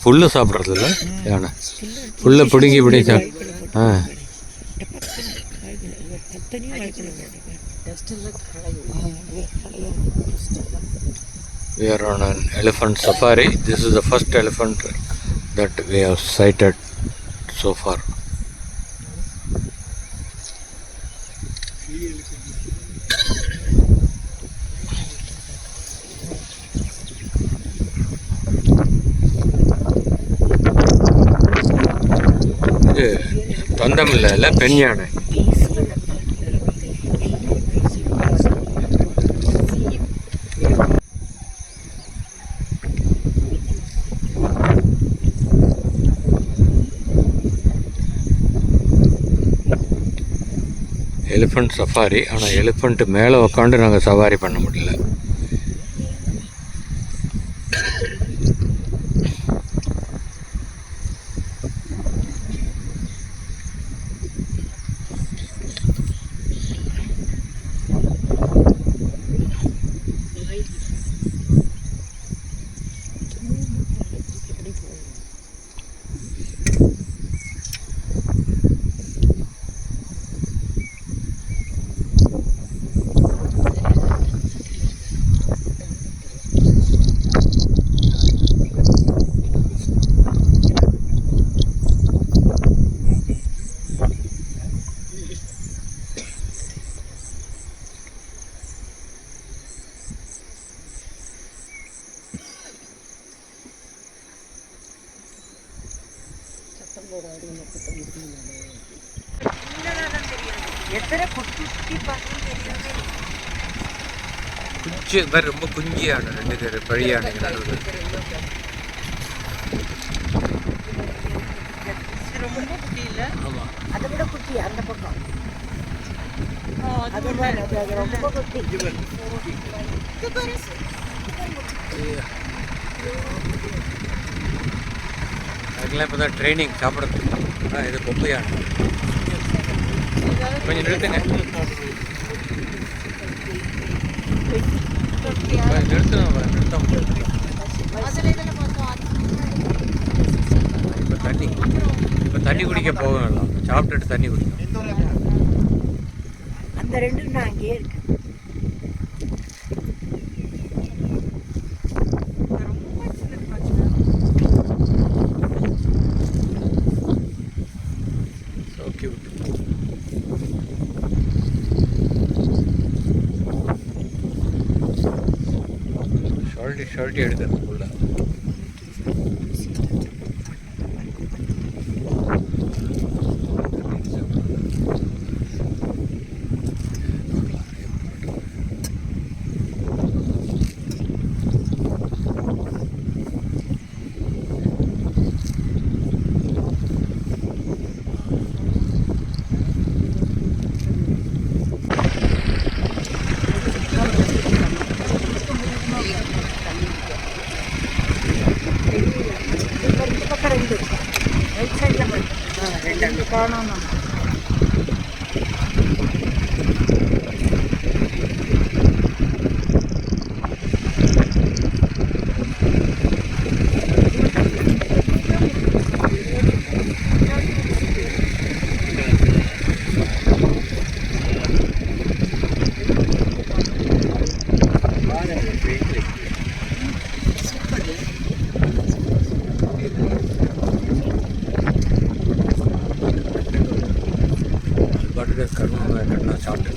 புல்லு சாப்பிட்றது இல்லை யானை, புல்லை பிடுங்கி பிடிங்க. ஆ, we are on an elephant safari. This is the first elephant that we have sighted so far. இது தொந்தம் இல்லை, பெண் யானை. Elephant safari. ஆனால் எலிஃபண்ட் மேலே உக்காந்து நாங்கள் சவாரி பண்ண முடியல. குஞ்சு மாதிரி ரொம்ப குஞ்சியான 2 பேர் பழியான நடுவில். ஆமாம், அதை விட குட்டி அந்த பக்கம். ரொம்ப குட்டி. அதுக்கெல்லாம் இப்போ தான் ட்ரைனிங் சாப்பிட்றதுக்கு. இது பொப்பையான. கொஞ்சம் நிறுத்துங்க, நிறுத்தம். இப்போ தண்ணி குடிக்க போகலாம். சாப்பிட்டுட்டு தண்ணி குடிக்கும். அந்த 2 நான் அங்கேயே இருக்கு. ஷர்ட்டி எடுக்கிறது உள்ள. കാണാം. கருணா சாப்பிட்டு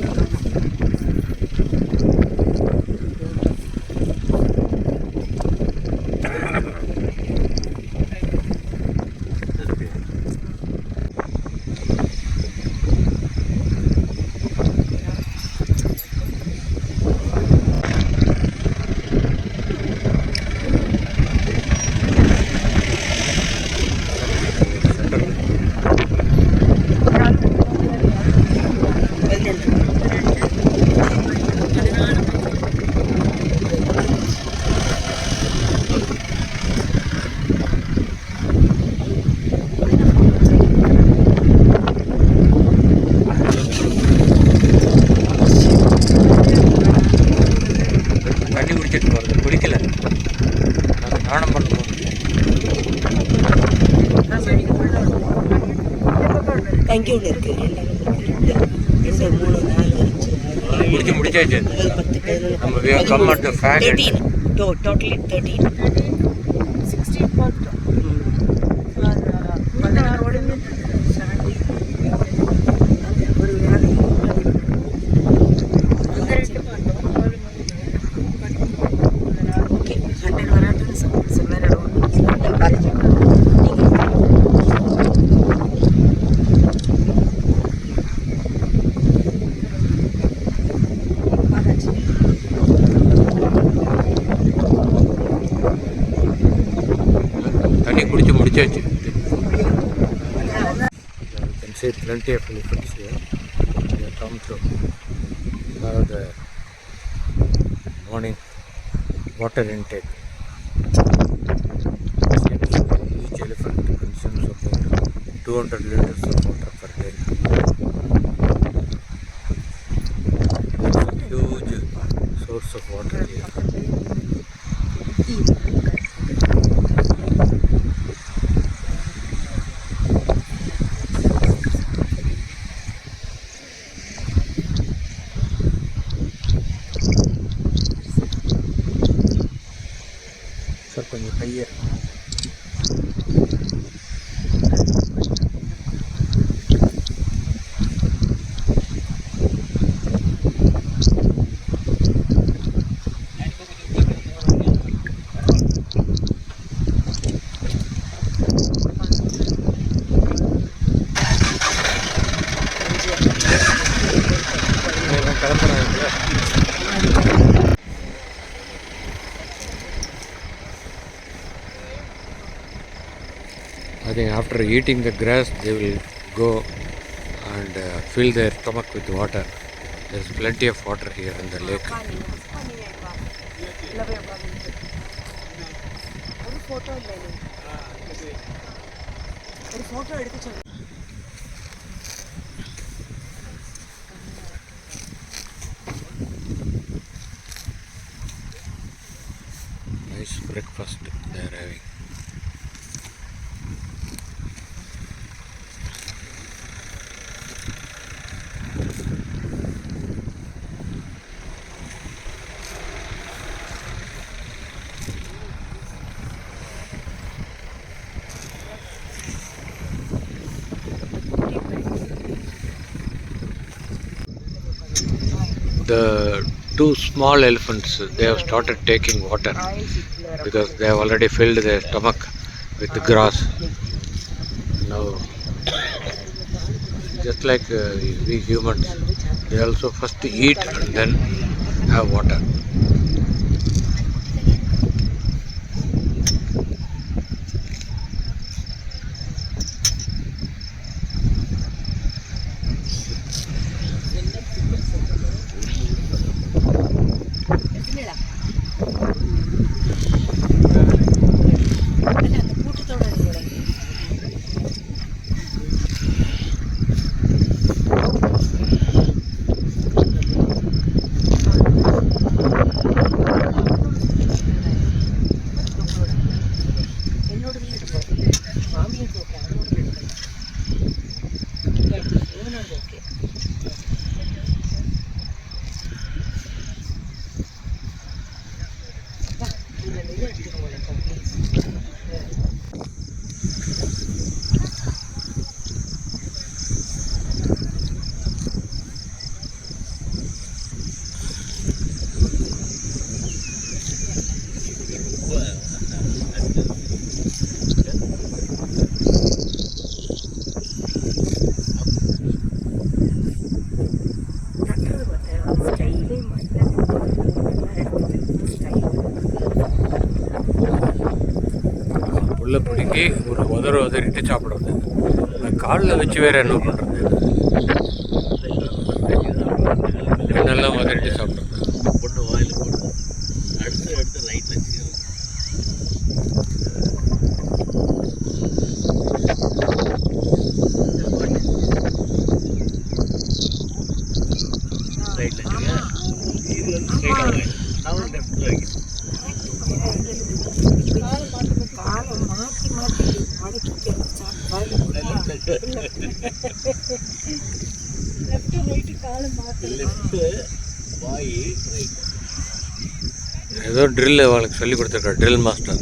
தண்ணி குடிச்சிட்டு போகிறது, குடிக்கல. அங்கே ஒன்று இருக்குது, ரெண்டு மூணு நாலு அஞ்சு முடிச்சாச்சு. 10 நம்ம we have come at the fag end. 13 totally 13 16 பார்த்துட்டோம். ஒரு வேலை ஓகே 100 வராதுன்னு சொன்னார். தண்ணி குடிச்சு முடிச்சாச்சு. You can see plenty of elephants here. They have come to have the morning water intake. Each elephant consumes about 200 liters of water per day. It's a huge source of water here. Sir கொஞ்சம் கையை கிளம்புறாங்க. I think after eating the grass, they will go and fill their stomach with water. There's plenty of water here in the lake. ஒரு photo இல்லை, ஒரு photo எடுத்து சொல்லு. Nice breakfast they are having. The two small elephants, they have started taking water because they have already filled their stomach with the grass. Now, just like we humans, they also first eat and then have water. அந்த கூட்டத்தோட என்னோட மாமியாருக்கு okay, அவனோட okay. புல்லை பிடிக்கி ஒரு உதறிட்டு சாப்பிடுறது. காலில் வச்சு வேறு என்ன பண்ணுறது? என்னெல்லாம் உதறிட்டு சாப்பிட்றது. பொண்ணு வாயில் போடுது, அடுத்து லைட்டில் வச்சு ரைட்டில் வச்சுங்க. இது வந்து ஸ்ட்ரைட்டாக வாயில், நான் ஒரு லெஃப்ட்டில் வைக்கிறேன். காலை மாற்றி மாற்றி மடக்கி வாயில் லெஃப்ட் ரைட் காலை மாத்து. லெஃப்ட் பாய் ரைட். ஏதோ ட்ரில் அவளுக்கு சொல்லி கொடுத்துருக்காரு ட்ரில் மாஸ்டர்.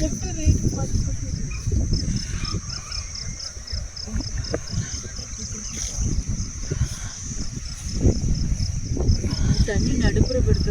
லெஃப்ட் ரைட் மாத்து. தண்ணி நடுப்புற படுத்து